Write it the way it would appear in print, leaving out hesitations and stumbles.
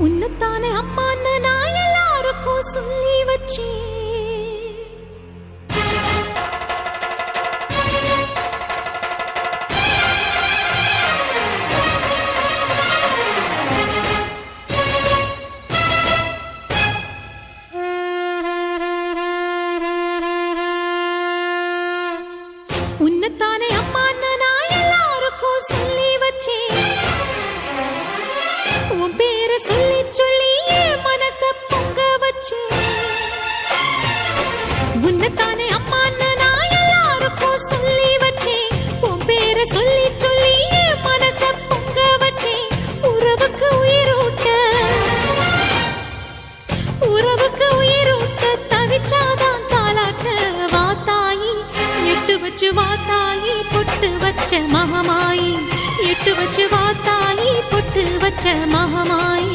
உன்னத்தானே அம்மான்னு நான் எல்லாருக்கும் சொல்லி வச்சேன். உன்னத்தானே அம்மான்னு நான் எல்லாருக்கும் சொல்லி வச்சேன். உன் பேரை சொல்லி சொல்லி என் மனச பொங்க வச்சேன். உன்னத்தானே அம்மான்னு நான் எல்லாருக்கும் சொல்லி வச்சேன். உன் பேரை சொல்லி சொல்லி என் மனச பொங்க வச்சேன். உறவுக்கு உயிரூட்ட தவிச்சாதான் தாலாட்ட வாத்தாயி எட்டு வச்சு வாத்தாயி பொட்டு வச்ச மகமாயி எட்டு வச்சு வாத்தாயி பொட்டு வச்ச மகமாயி.